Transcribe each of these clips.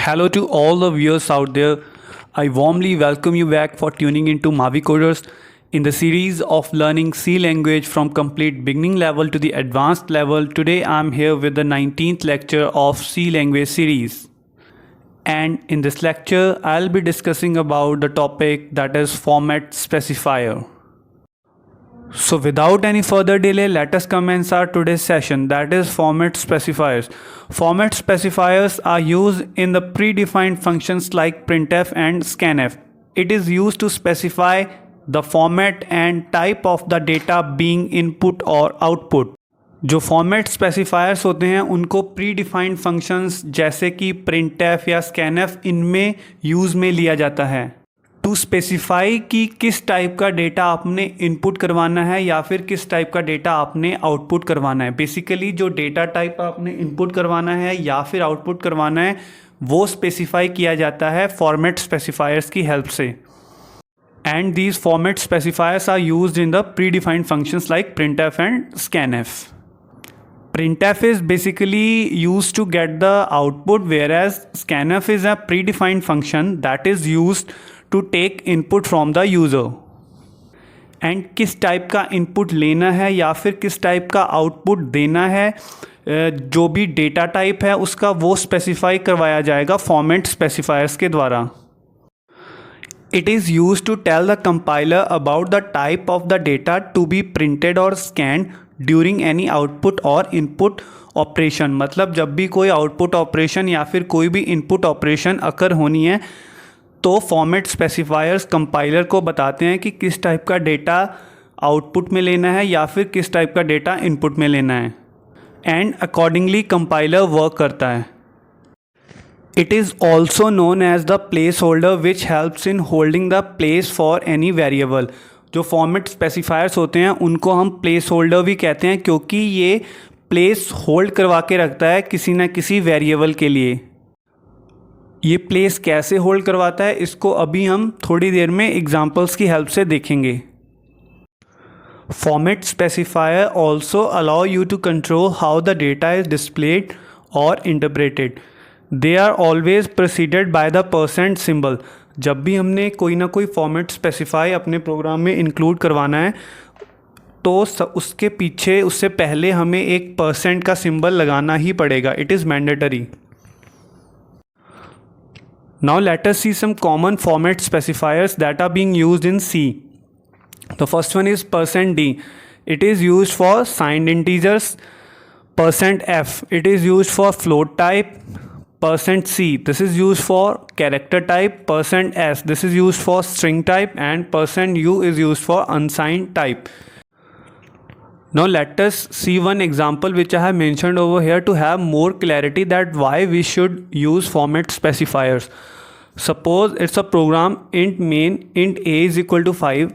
Hello to all the viewers out there. I warmly welcome you back for tuning into Mavi Coders. In the series of learning C language from complete beginning level to the advanced level, today I'm here with the 19th lecture of C language series. And in this lecture, I'll be discussing about the topic that is format specifier. So without any further delay, let us commence our today's session, that is format specifiers. Format specifiers are used in the predefined functions like printf and scanf. It is used to specify the format and type of the data being input or output. जो format specifiers होते हैं उनको pre defined functions जैसे कि printf या scanf इनमें use में लिया जाता है टू स्पेसिफाई कि किस टाइप का डेटा आपने इनपुट करवाना है या फिर किस टाइप का डेटा आपने आउटपुट करवाना है। बेसिकली जो डेटा टाइप आपने इनपुट करवाना है या फिर आउटपुट करवाना है वो स्पेसिफाई किया जाता है फॉर्मेट स्पेसिफायर्स की हेल्प से। And these format specifiers are used in the predefined functions like printf and scanf. Printf is basically used to get the output, whereas scanf is a predefined function that is used to take input from the user. And किस type का input लेना है या फिर किस type का output देना है, जो भी डेटा टाइप है उसका वो स्पेसिफाई करवाया जाएगा फॉर्मेट स्पेसिफायर्स के द्वारा. It is used to tell the compiler about the type of the data to be printed or scanned during any output or input operation. मतलब जब भी कोई आउटपुट ऑपरेशन या फिर कोई भी इनपुट ऑपरेशन अकर होनी है तो फॉर्मेट स्पेसिफायर्स कंपाइलर को बताते हैं कि किस टाइप का डेटा आउटपुट में लेना है या फिर किस टाइप का डेटा इनपुट में लेना है. एंड अकॉर्डिंगली कंपाइलर वर्क करता है. It is also known as the placeholder which helps in holding the place for any variable. जो फॉर्मेट स्पेसिफायर्स होते हैं उनको हम प्लेस होल्डर भी कहते हैं क्योंकि ये प्लेस होल्ड करवा के रखता है किसी ना किसी वेरिएबल के लिए. ये प्लेस कैसे होल्ड करवाता है इसको अभी हम थोड़ी देर में एग्जांपल्स की हेल्प से देखेंगे. Format specifier also allow you to control how the data is displayed और interpreted. They are always preceded by the percent symbol. जब भी हमने कोई ना कोई फॉर्मेट स्पेसिफाई अपने प्रोग्राम में इंक्लूड करवाना है तो उसके पीछे उससे पहले हमें एक परसेंट का सिंबल लगाना ही पड़ेगा. It is mandatory. Now let us see some common format specifiers that are being used in C. The first one is %d. It is used for signed integers. %f. it is used for float type. %c. this is used for character type. %s. this is used for string type. And %u is used for unsigned type. Now let us see one example which I have mentioned over here to have more clarity that why we should use format specifiers. Suppose it's a program int main int a is equal to 5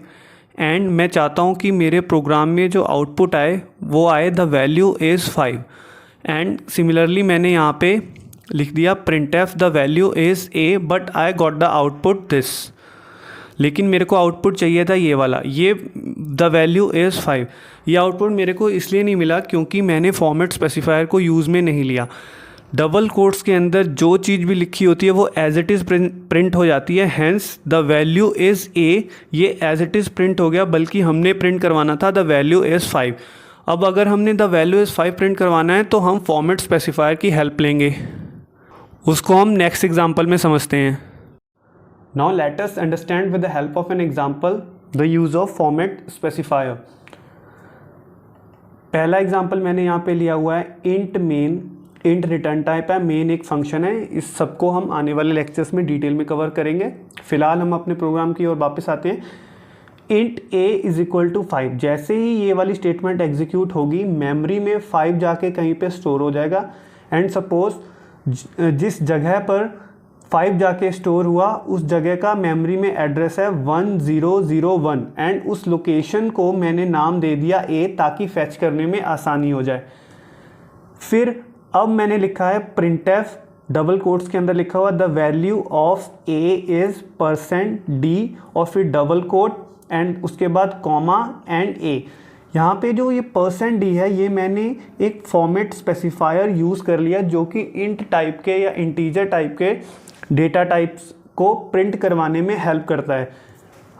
and मैं चाहता हूँ कि मेरे programme में जो output आए वो आए the value is 5. And similarly मैंने यहाँ पे लिख दिया printf the value is a but I got the output this. लेकिन मेरे को आउटपुट चाहिए था ये वाला, ये द वैल्यू इज़ 5. ये आउटपुट मेरे को इसलिए नहीं मिला क्योंकि मैंने फॉर्मेट स्पेसिफायर को यूज़ में नहीं लिया. डबल कोट्स के अंदर जो चीज़ भी लिखी होती है वो एज इट इज़ प्रिंट हो जाती है. Hence the value is a ये एज इट इज़ प्रिंट हो गया, बल्कि हमने प्रिंट करवाना था द वैल्यू इज़ 5. अब अगर हमने द वैल्यू इज़ 5 प्रिंट करवाना है तो हम फॉर्मेट स्पेसिफायर की हेल्प लेंगे. उसको हम नेक्स्ट एग्जाम्पल में समझते हैं. Now let us understand with the help of an example the use of format specifier. पहला एग्जाम्पल मैंने यहाँ पे लिया हुआ है int main. Int return type है, मेन एक फंक्शन है. इस सबको हम आने वाले लेक्चर्स में डिटेल में कवर करेंगे. फिलहाल हम अपने प्रोग्राम की ओर वापस आते हैं. Int a is equal to 5. जैसे ही ये वाली स्टेटमेंट एग्जीक्यूट होगी मेमोरी में 5 जाके कहीं पे स्टोर हो जाएगा. एंड सपोज जिस जगह पर 5 जाके स्टोर हुआ उस जगह का मेमोरी में एड्रेस है 1001 एंड उस लोकेशन को मैंने नाम दे दिया a ताकि फैच करने में आसानी हो जाए. फिर अब मैंने लिखा है printf डबल कोट्स के अंदर लिखा हुआ the value of a is %d और फिर डबल कोट एंड उसके बाद कॉमा एंड a. यहाँ पे जो ये %d है ये मैंने एक फॉर्मेट स्पेसिफायर यूज़ कर लिया जो कि इंट टाइप के या इंटीजर टाइप के डेटा टाइप्स को प्रिंट करवाने में हेल्प करता है।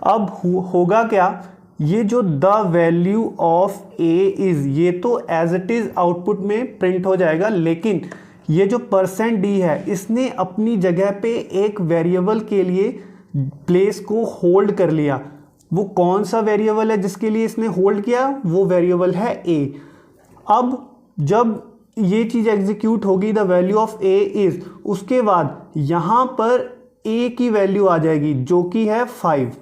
अब होगा क्या, ये जो the value of a is ये तो एज इट इज़ आउटपुट में प्रिंट हो जाएगा, लेकिन ये जो %d है इसने अपनी जगह पे एक वेरिएबल के लिए प्लेस को होल्ड कर लिया। वो कौन सा वेरिएबल है जिसके लिए इसने होल्ड किया, वो वेरिएबल है a। अब जब ये चीज़ एग्जीक्यूट होगी the value of a is, उसके बाद यहाँ पर a की वैल्यू आ जाएगी जो कि है 5,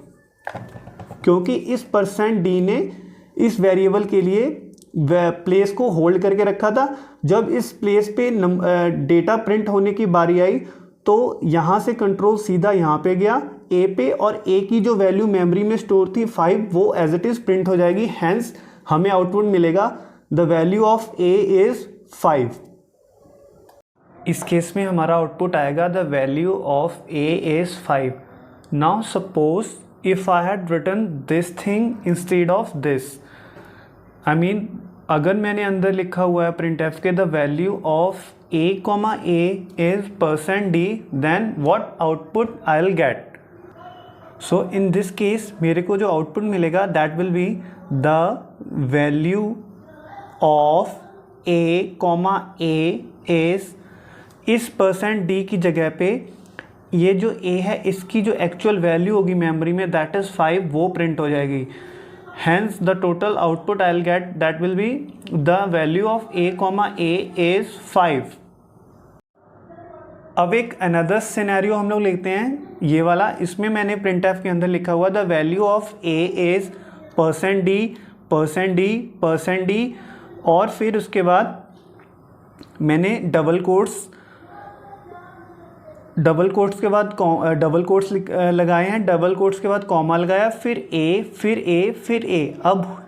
क्योंकि इस %d ने इस वेरिएबल के लिए प्लेस को होल्ड करके रखा था। जब इस प्लेस पे डेटा प्रिंट होने की बारी आई तो यहाँ से कंट्रोल सीधा यहाँ पे गया ए पे, और ए की जो वैल्यू मेमोरी में स्टोर थी 5 वो एज इट इज़ प्रिंट हो जाएगी। हैंस हमें आउटपुट मिलेगा the value of a is 5। इस केस में हमारा आउटपुट आएगा the value of a is 5। Now suppose if I had written this thing instead of this, I mean अगर मैंने अंदर लिखा हुआ है प्रिंट एफ के the value of a is %d, then what output I will get. So in this case मेरे को जो आउटपुट मिलेगा that will be the value of a is, इस %d की जगह पे ये जो a है इसकी जो एक्चुअल वैल्यू होगी मेमोरी में दैट इज़ 5, वो प्रिंट हो जाएगी। Hence the total output I'll get that will be the value of a is 5। अब एक अनदर सिनेरियो हम लोग लिखते हैं ये वाला। इसमें मैंने printf के अंदर लिखा हुआ the value of a is %d और फिर उसके बाद मैंने डबल कोट्स के बाद डबल कोट्स लगाए हैं, डबल कोट्स के बाद कॉमा लगाया, फिर a फिर a फिर a। अब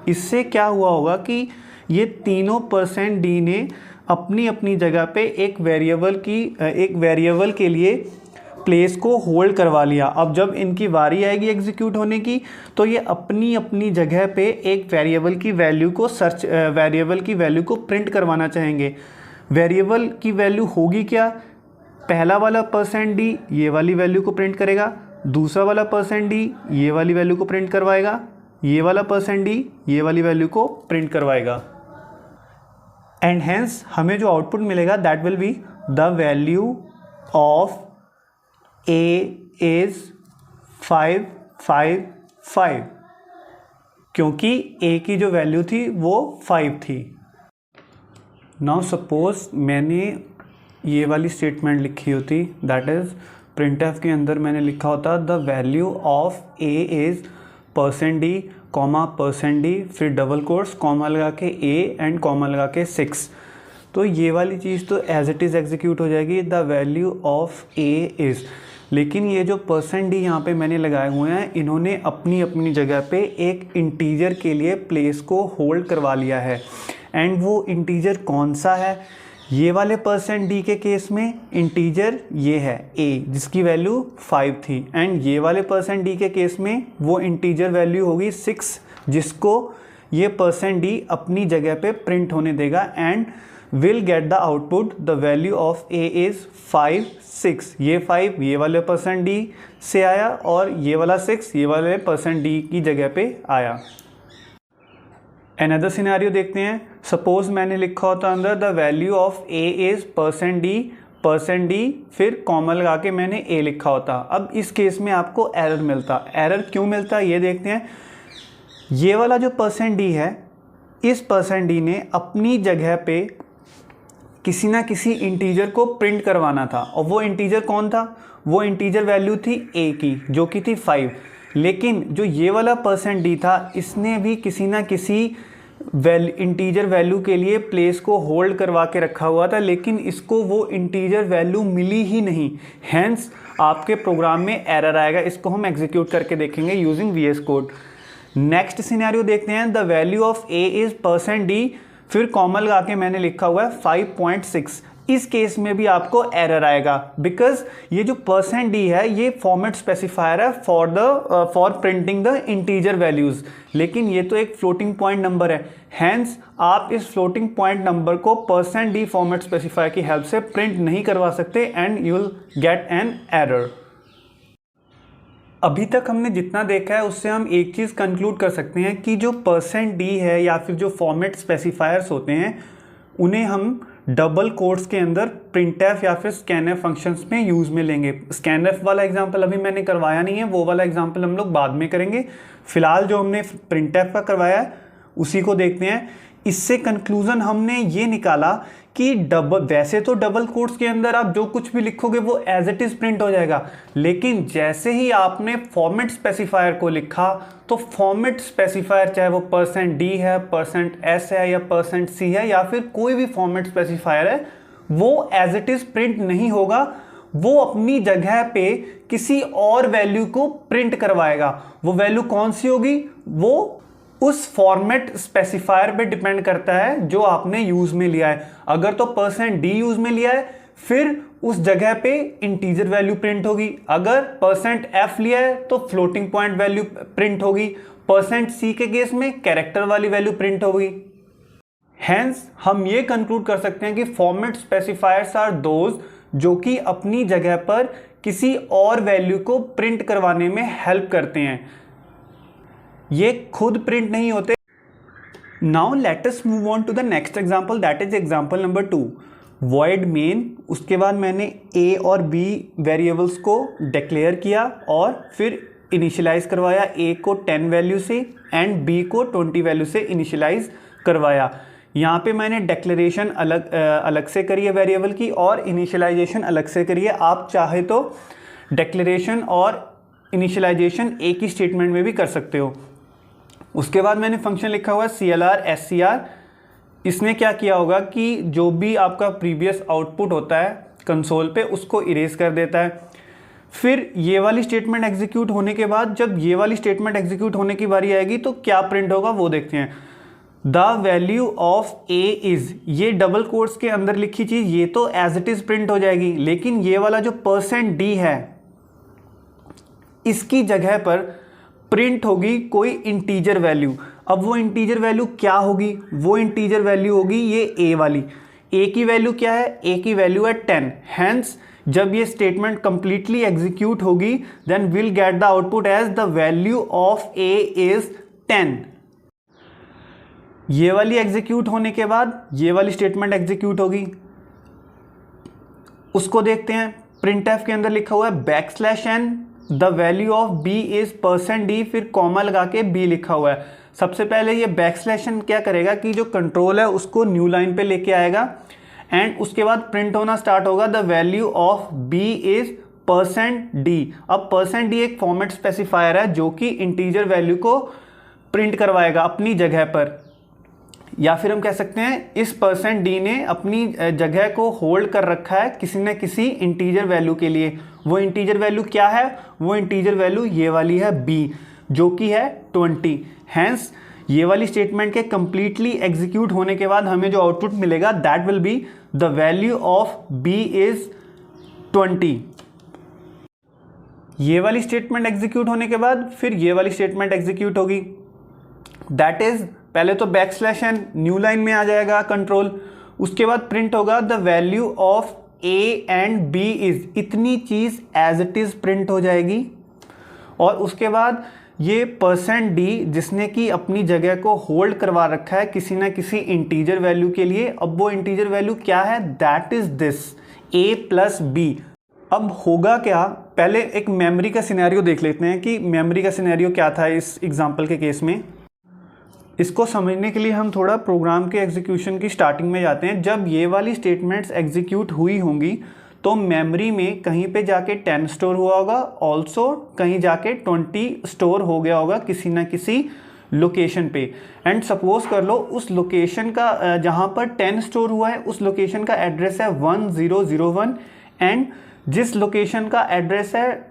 इससे क्या हुआ होगा कि ये तीनों %d ने अपनी अपनी जगह पे एक वेरिएबल के लिए प्लेस को होल्ड करवा लिया। अब जब इनकी बारी आएगी एग्जीक्यूट होने की तो ये अपनी अपनी जगह पे एक वेरिएबल की वैल्यू को प्रिंट करवाना चाहेंगे। वेरिएबल की वैल्यू होगी क्या, पहला वाला %d ये वाली वैल्यू को प्रिंट करेगा, दूसरा वाला %d ये वाली वैल्यू को प्रिंट करवाएगा, ये वाला %d ये वाली वैल्यू को प्रिंट करवाएगा। एंड हेंस हमें जो आउटपुट मिलेगा that will be the value of a is 5 5 5, क्योंकि a की जो वैल्यू थी वो 5 थी। नाउ सपोज मैंने ये वाली स्टेटमेंट लिखी होती दैट इज़ printf के अंदर मैंने लिखा होता the value of a is %d, फिर डबल कोट्स कॉमा लगा के a एंड कॉमा लगा के 6। तो ये वाली चीज़ तो एज इट इज़ एग्जीक्यूट हो जाएगी the value of a is. लेकिन ये जो %d यहाँ पे मैंने लगाए हुए हैं इन्होंने अपनी अपनी जगह पे एक इंटीजर के लिए प्लेस को होल्ड करवा लिया है। एंड वो इंटीजर कौन सा है, ये वाले %d के केस में इंटीजर ये है a जिसकी वैल्यू 5 थी, एंड ये वाले %d के केस में वो इंटीजर वैल्यू होगी 6 जिसको ये %d अपनी जगह पे प्रिंट होने देगा and will get the output the value of a is 5 6। ये 5 ये वाले %d से आया और ये वाला 6 ये वाले %d की जगह पे आया। अनदर सिनेरियो देखते हैं। सपोज मैंने लिखा होता अंदर the value of a is %d फिर कॉमा लगा के मैंने a लिखा होता। अब इस केस में आपको एरर मिलता। एरर क्यों मिलता ये देखते हैं। ये वाला जो %d है इस %d ने अपनी जगह पे किसी ना किसी इंटीजर को प्रिंट करवाना था और वो इंटीजर कौन था, वो इंटीजर वैल्यू थी a की जो कि थी 5। लेकिन जो ये वाला %d था इसने भी किसी ना किसी इंटीजर वैल्यू के लिए प्लेस को होल्ड करवा के रखा हुआ था, लेकिन इसको वो इंटीजर वैल्यू मिली ही नहीं। हैंस आपके प्रोग्राम में एरर आएगा। इसको हम एग्जीक्यूट करके देखेंगे using VS code. Next scenario देखते हैं। The value of a is %d फिर कॉमा लगा के मैंने लिखा हुआ है 5.6। इस केस में भी आपको एरर आएगा, बिकॉज ये जो %d है ये फॉर्मेट स्पेसिफायर है for printing the integer values, लेकिन ये तो एक फ्लोटिंग पॉइंट नंबर है। हैंस आप इस फ्लोटिंग पॉइंट नंबर को %d फॉर्मेट स्पेसिफायर की हेल्प से प्रिंट नहीं करवा सकते and you will get an error. अभी तक हमने जितना देखा है उससे हम एक चीज़ कंक्लूड कर सकते हैं कि जो %d है या फिर जो फॉर्मेट स्पेसिफायर्स होते हैं उन्हें हम डबल कोट्स के अंदर printf या फिर scanf फंक्शंस में यूज़ में लेंगे। scanf वाला एग्जांपल अभी मैंने करवाया नहीं है, वो वाला एग्जांपल हम लोग बाद में करेंगे। फिलहाल जो हमने printf का करवाया है उसी को देखते हैं। इससे कंक्लूजन हमने ये निकाला कि वैसे तो डबल कोट्स के अंदर आप जो कुछ भी लिखोगे वो एज इट इज़ प्रिंट हो जाएगा, लेकिन जैसे ही आपने फॉर्मेट स्पेसिफायर को लिखा तो फॉर्मेट स्पेसिफायर चाहे वो %d है, %s है या %c है या फिर कोई भी फॉर्मेट स्पेसिफायर है, वो एज इट इज़ प्रिंट नहीं होगा, वो अपनी जगह पे किसी और वैल्यू को प्रिंट करवाएगा। वो वैल्यू कौन सी होगी? वो उस फॉर्मेट स्पेसिफायर पे डिपेंड करता है जो आपने यूज में लिया है। अगर तो %d यूज में लिया है फिर उस जगह पे इंटीजर वैल्यू प्रिंट होगी, अगर %f लिया है तो फ्लोटिंग पॉइंट वैल्यू प्रिंट होगी, %c के केस में कैरेक्टर वाली वैल्यू प्रिंट होगी। हैंस हम ये कंक्लूड कर सकते हैं कि फॉर्मेट स्पेसिफायर्स आर दोज जो कि अपनी जगह पर किसी और वैल्यू को प्रिंट करवाने में हेल्प करते हैं, ये खुद प्रिंट नहीं होते। Now let us move on to the next example, that is example number 2, void main. उसके बाद मैंने a और b वेरिएबल्स को डिक्लेयर किया और फिर इनिशियलाइज करवाया, a को 10 वैल्यू से एंड b को 20 वैल्यू से इनिशियलाइज करवाया। यहाँ पे मैंने डिक्लेरेशन अलग से करी है वेरिएबल की और इनिशियलाइजेशन अलग से करी है। आप चाहे तो डिक्लेरेशन और इनिशियलाइजेशन एक ही स्टेटमेंट में भी कर सकते हो। उसके बाद मैंने फंक्शन लिखा हुआ है CLR SCR। इसने क्या किया होगा कि जो भी आपका प्रीवियस आउटपुट होता है कंसोल पे उसको इरेज कर देता है। फिर ये वाली स्टेटमेंट एग्जीक्यूट होने के बाद जब ये वाली स्टेटमेंट एग्जीक्यूट होने की बारी आएगी तो क्या प्रिंट होगा वो देखते हैं। The value of a is, ये डबल कोट्स के अंदर लिखी चीज ये तो एज इट इज प्रिंट हो जाएगी, लेकिन ये वाला जो %d है इसकी जगह पर प्रिंट होगी कोई इंटीजर वैल्यू। अब वो इंटीजर वैल्यू क्या होगी? वो इंटीजर वैल्यू होगी ये a वाली। a की वैल्यू क्या है? a की वैल्यू है 10। हैंस जब ये स्टेटमेंट कंप्लीटली एग्जीक्यूट होगी then will get the output as the value of a is 10। ये वाली एग्जीक्यूट होने के बाद ये वाली स्टेटमेंट एग्जीक्यूट होगी, उसको देखते हैं। printf के अंदर लिखा हुआ है n, the value of b is %d, फिर कॉमा लगा के b लिखा हुआ है। सबसे पहले ये n क्या करेगा कि जो कंट्रोल है उसको न्यू लाइन पे लेके आएगा एंड उसके बाद प्रिंट होना स्टार्ट होगा the value of b is %d। अब %d एक फॉर्मेट स्पेसिफायर है जो कि इंटीजर वैल्यू को प्रिंट करवाएगा अपनी जगह पर, या फिर हम कह सकते हैं इस %d ने अपनी जगह को होल्ड कर रखा है किसी न किसी इंटीजर वैल्यू के लिए। वो इंटीजर वैल्यू क्या है? वो इंटीजर वैल्यू ये वाली है b जो कि है 20। हैंस ये वाली स्टेटमेंट के कंप्लीटली एग्जीक्यूट होने के बाद हमें जो आउटपुट मिलेगा that will be the value of b is 20। ये वाली स्टेटमेंट एग्जीक्यूट होने के बाद फिर ये वाली स्टेटमेंट एग्जीक्यूट होगी, दैट इज पहले तो n न्यू लाइन में आ जाएगा कंट्रोल, उसके बाद प्रिंट होगा the value of a and b is, इतनी चीज एज इट इज प्रिंट हो जाएगी। और उसके बाद ये %d जिसने कि अपनी जगह को होल्ड करवा रखा है किसी ना किसी इंटीजर वैल्यू के लिए, अब वो इंटीजर वैल्यू क्या है? That is this a plus b। अब होगा क्या? पहले एक मेमोरी का सिनेरियो देख लेते हैं कि मेमोरी का सिनेरियो क्या था इस एग्जांपल के केस में। इसको समझने के लिए हम थोड़ा प्रोग्राम के एग्जीक्यूशन की स्टार्टिंग में जाते हैं। जब ये वाली स्टेटमेंट्स एग्जीक्यूट हुई होंगी तो मेमोरी में कहीं पे जाके 10 स्टोर हुआ होगा, ऑल्सो कहीं जाके 20 स्टोर हो गया होगा किसी ना किसी लोकेशन पे। एंड सपोज कर लो उस लोकेशन का जहाँ पर 10 स्टोर हुआ है उस लोकेशन का एड्रेस है 1001 एंड जिस लोकेशन का एड्रेस है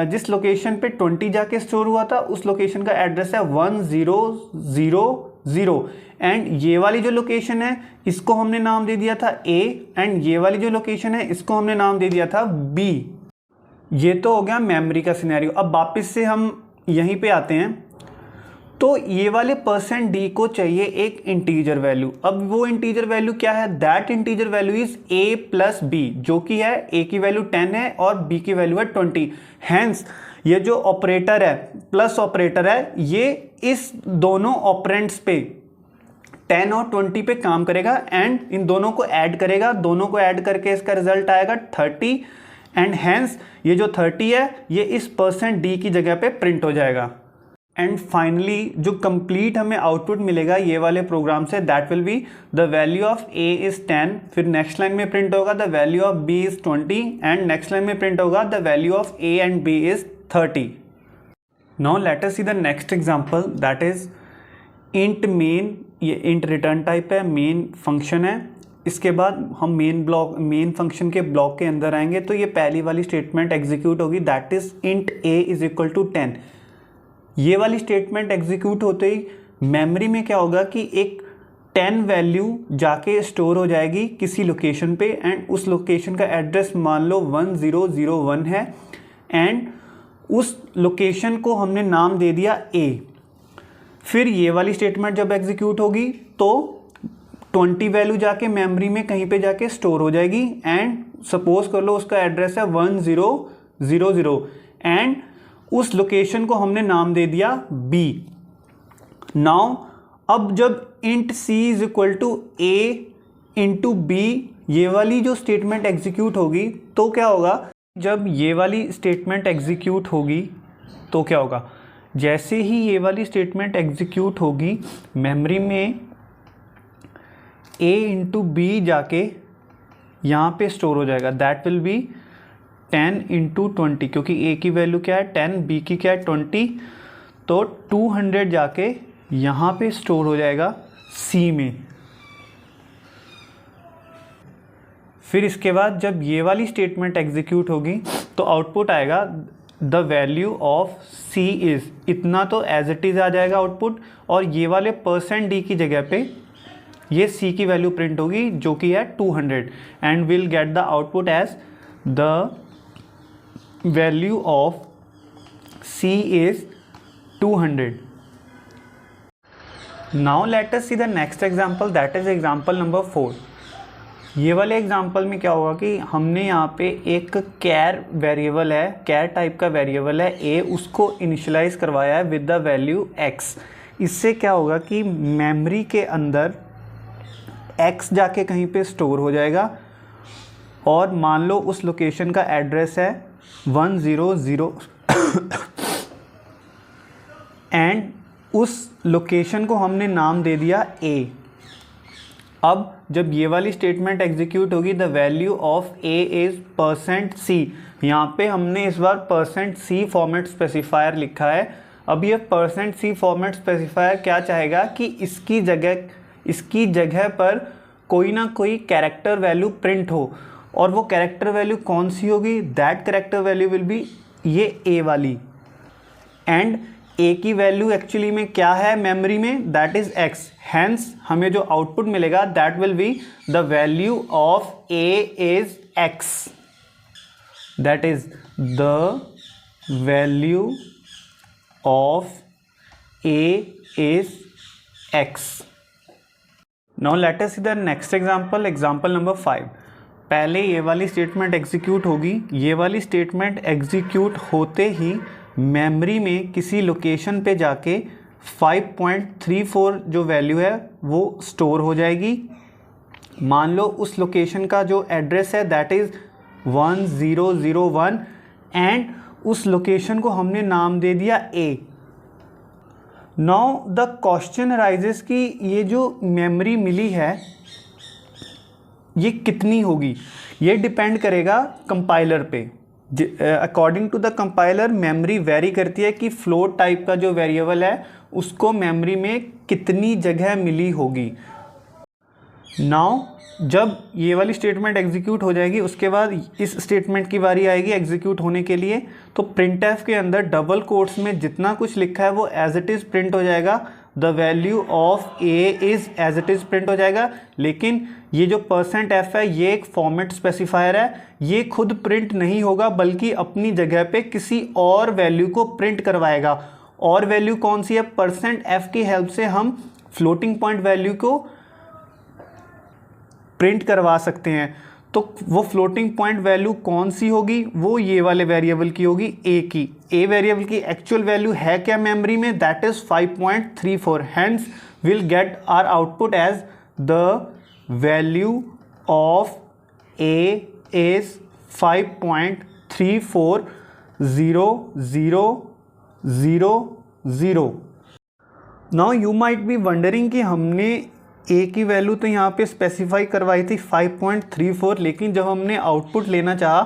जिस लोकेशन पे 20 जाके स्टोर हुआ था उस लोकेशन का एड्रेस है 1000 एंड ये वाली जो लोकेशन है इसको हमने नाम दे दिया था A, एंड ये वाली जो लोकेशन है इसको हमने नाम दे दिया था B। ये तो हो गया मेमोरी का सिनेरियो। अब वापस से हम यहीं पे आते हैं, तो ये वाले %d को चाहिए एक इंटीजर वैल्यू। अब वो इंटीजर वैल्यू क्या है? That integer value is a plus b, जो कि है a की वैल्यू 10 है और b की वैल्यू है 20। हैंस ये जो ऑपरेटर है, प्लस ऑपरेटर है, ये इस दोनों ऑपरेंड्स पे 10 और 20 पे काम करेगा एंड इन दोनों को ऐड करेगा। दोनों को ऐड करके इसका रिजल्ट आएगा 30 एंड हैंस ये जो 30 है ये इस %d की जगह पे प्रिंट हो जाएगा। एंड फाइनली जो कंप्लीट हमें आउटपुट मिलेगा ये वाले प्रोग्राम से, that will be the value of a is 10, फिर नेक्स्ट लाइन में प्रिंट होगा the value of b is 20 and next line में प्रिंट होगा the value of a and b is 30। Now let us see the next example, that is int main. ये int return type है, main function है। इसके बाद हम main function के block के अंदर आएंगे, तो ये पहली वाली स्टेटमेंट एग्जीक्यूट होगी, that is int a is equal to 10। ये वाली स्टेटमेंट एग्जीक्यूट होते ही मेमोरी में क्या होगा कि एक 10 वैल्यू जाके स्टोर हो जाएगी किसी लोकेशन पे एंड उस लोकेशन का एड्रेस मान लो 1001 है एंड उस लोकेशन को हमने नाम दे दिया A। फिर ये वाली स्टेटमेंट जब एग्जीक्यूट होगी तो 20 वैल्यू जाके मेमोरी में कहीं पे जाके स्टोर हो जाएगी एंड सपोज कर लो उसका एड्रेस है 1000 एंड उस लोकेशन को हमने नाम दे दिया B। नाउ अब जब int c is equal to a into b ये वाली जो स्टेटमेंट एग्जीक्यूट होगी तो क्या होगा? जब ये वाली स्टेटमेंट एग्जीक्यूट होगी तो क्या होगा? जैसे ही ये वाली स्टेटमेंट एग्जीक्यूट होगी मेमोरी में a इंटू b जाके यहाँ पे स्टोर हो जाएगा, दैट विल बी 10 इंटू 20, क्योंकि a की वैल्यू क्या है 10, b की क्या है 20, तो 200 जाके यहाँ पे स्टोर हो जाएगा c में। फिर इसके बाद जब ये वाली स्टेटमेंट एग्जीक्यूट होगी तो आउटपुट आएगा the value of c is इतना, तो एज इट इज़ आ जाएगा आउटपुट, और ये वाले %d की जगह पे ये c की वैल्यू प्रिंट होगी जो कि है 200 and will get the output as the value of c is 200। Now let us see the next example, that is example number 4। ये वाले एग्जांपल में क्या होगा कि हमने यहाँ पे एक कैर वेरिएबल है, कैर टाइप का वेरिएबल है a, उसको इनिशियलाइज करवाया है विद द वैल्यू x। इससे क्या होगा कि मेमोरी के अंदर x जाके कहीं पे स्टोर हो जाएगा और मान लो उस लोकेशन का एड्रेस है 100 एंड उस लोकेशन को हमने नाम दे दिया a। अब जब ये वाली स्टेटमेंट एग्जीक्यूट होगी the value of a is %c, यहाँ पे हमने इस बार %c फॉर्मेट स्पेसिफायर लिखा है। अब ये %c फॉर्मेट स्पेसिफायर क्या चाहेगा कि इसकी जगह पर कोई ना कोई कैरेक्टर वैल्यू प्रिंट हो, और वो कैरेक्टर वैल्यू कौन सी होगी? That character value will be ये a वाली, एंड a की वैल्यू एक्चुअली में क्या है मेमोरी में? That is x। हैंस हमें जो आउटपुट मिलेगा that will be the value of a is x, that is the value of a is x। Now let us see the next example, example number 5। पहले ये वाली statement execute होगी, ये वाली statement execute होते ही memory में किसी location पे जाके 5.34 जो वैल्यू है वो स्टोर हो जाएगी। मान लो उस लोकेशन का जो एड्रेस है दैट इज़ 1001 एंड उस लोकेशन को हमने नाम दे दिया A। Now the question arises कि ये जो मेमोरी मिली है ये कितनी होगी? ये डिपेंड करेगा कंपाइलर पे। According to the compiler memory vary करती है कि फ्लोट टाइप का जो वेरिएबल है उसको मेमोरी में कितनी जगह मिली होगी। नाउ जब ये वाली स्टेटमेंट एग्जीक्यूट हो जाएगी उसके बाद इस स्टेटमेंट की बारी आएगी एग्जीक्यूट होने के लिए, तो प्रिंटएफ के अंदर डबल कोट्स में जितना कुछ लिखा है वो एज इट इज़ प्रिंट हो जाएगा, the value of a is as it is print हो जाएगा। लेकिन ये जो %f है ये एक फॉर्मेट स्पेसिफायर है, ये खुद प्रिंट नहीं होगा बल्कि अपनी जगह पे किसी और वैल्यू को प्रिंट करवाएगा। और वैल्यू कौन सी है? %f की हेल्प से हम फ्लोटिंग पॉइंट वैल्यू को प्रिंट करवा सकते हैं। तो वो फ्लोटिंग पॉइंट वैल्यू कौन सी होगी? वो ये वाले वेरिएबल की होगी, ए की। ए वेरिएबल की एक्चुअल वैल्यू है क्या मेमोरी में? That is 5.34। Hence will get our output as the value of a is 5.340000। Now you might be wondering कि हमने ए की वैल्यू तो यहाँ पे स्पेसिफाई करवाई थी 5.34, लेकिन जब हमने आउटपुट लेना चाहा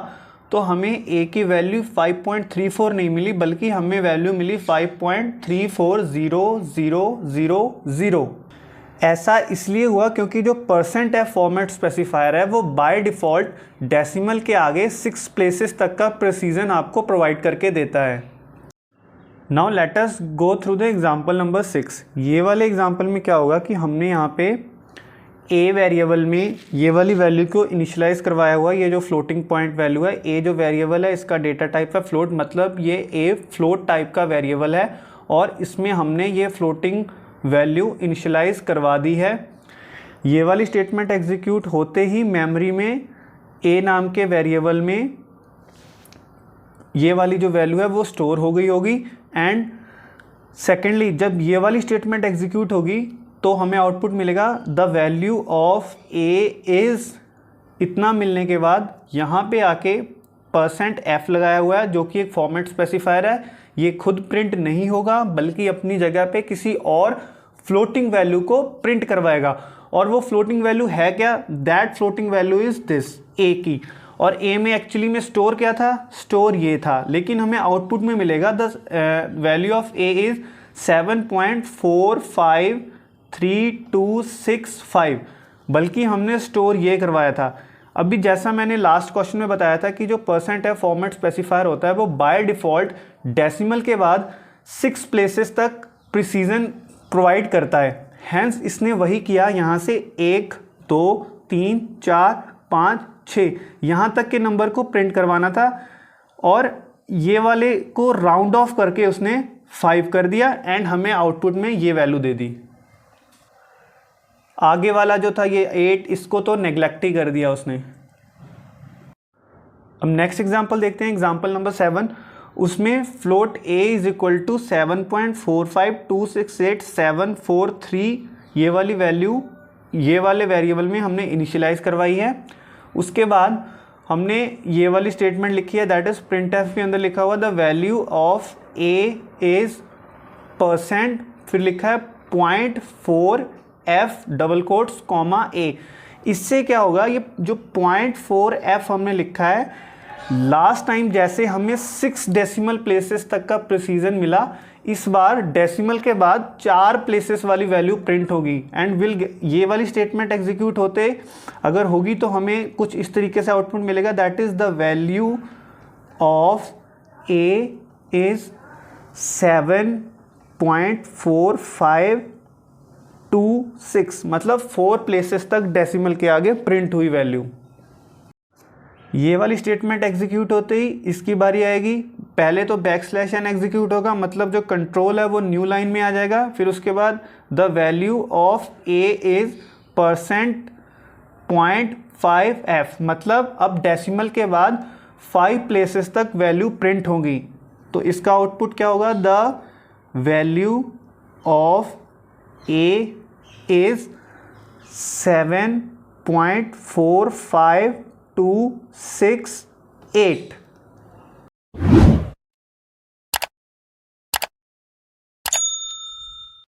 तो हमें ए की वैल्यू 5.34 नहीं मिली बल्कि हमें वैल्यू मिली 5.340000। ऐसा इसलिए हुआ क्योंकि जो %f फॉर्मेट स्पेसिफायर है वो बाय डिफ़ॉल्ट डेसिमल के आगे 6 प्लेसेस तक का प्रिसीजन आपको प्रोवाइड करके देता है। Now let us go through the example number 6। ये वाले एग्जाम्पल में क्या होगा कि हमने यहाँ पे ए वेरिएबल में ये वाली वैल्यू को इनिशियलाइज करवाया हुआ। ये जो फ्लोटिंग पॉइंट वैल्यू है, ए जो वेरिएबल है इसका डेटा टाइप है फ्लोट, मतलब ये ए फ्लोट टाइप का वेरिएबल है और इसमें हमने ये फ्लोटिंग वैल्यू इनिशियलाइज करवा दी है। ये वाली स्टेटमेंट एग्जीक्यूट होते ही मेमोरी में ए नाम के वेरिएबल में ये वाली जो वैल्यू है वो स्टोर हो गई होगी। एंड सेकेंडली जब ये वाली स्टेटमेंट एग्जीक्यूट होगी तो हमें आउटपुट मिलेगा the value of a is इतना। मिलने के बाद यहाँ पे आके %f लगाया हुआ है जो कि एक फॉर्मेट स्पेसिफायर है। ये खुद प्रिंट नहीं होगा बल्कि अपनी जगह पे किसी और फ्लोटिंग वैल्यू को प्रिंट करवाएगा। और वो फ्लोटिंग वैल्यू है क्या? That floating value is this, A की। और ए में एक्चुअली में स्टोर क्या था? स्टोर ये था, लेकिन हमें आउटपुट में मिलेगा the value of a is 7.453265, बल्कि हमने स्टोर ये करवाया था। अभी जैसा मैंने लास्ट क्वेश्चन में बताया था कि जो %f फॉर्मेट स्पेसिफायर होता है वो बाय डिफ़ॉल्ट डेसिमल के बाद 6 प्लेसेस तक प्रिसीजन प्रोवाइड करता है। हैंस इसने वही किया, यहाँ से 1 2 3 4 5 6 यहाँ तक के नंबर को प्रिंट करवाना था और ये वाले को राउंड ऑफ करके उसने 5 कर दिया एंड हमें आउटपुट में ये वैल्यू दे दी। आगे वाला जो था ये 8, इसको तो नेग्लेक्ट ही कर दिया उसने। अब नेक्स्ट एग्जांपल देखते हैं, एग्जांपल नंबर 7। उसमें float a is equal to 7.45268743 ये वाली वैल्यू ये वाले वेरिएबल में हमने इनिशियलाइज करवाई है। उसके बाद हमने ये वाली स्टेटमेंट लिखी है, दैट इज printf के अंदर लिखा हुआ the value of a is %, फिर लिखा है 0.4f double quotes comma a। इससे क्या होगा, ये जो 0.4f हमने लिखा है, लास्ट टाइम जैसे हमें 6 डेसिमल प्लेसेस तक का प्रिसीजन मिला, इस बार डेसिमल के बाद 4 प्लेसेस वाली वैल्यू प्रिंट होगी एंड विल ये वाली स्टेटमेंट एग्जीक्यूट होते अगर होगी तो हमें कुछ इस तरीके से आउटपुट मिलेगा, that is the value of a is 7.4526, मतलब 4 प्लेसेस तक डेसिमल के आगे प्रिंट हुई वैल्यू। ये वाली स्टेटमेंट एग्जीक्यूट होते ही इसकी बारी आएगी। पहले तो \n एग्जीक्यूट होगा, मतलब जो कंट्रोल है वो न्यू लाइन में आ जाएगा। फिर उसके बाद the value of a is %.5f, मतलब अब डेसिमल के बाद 5 प्लेसेस तक वैल्यू प्रिंट होगी। तो इसका आउटपुट क्या होगा, the value of a is 7.45268।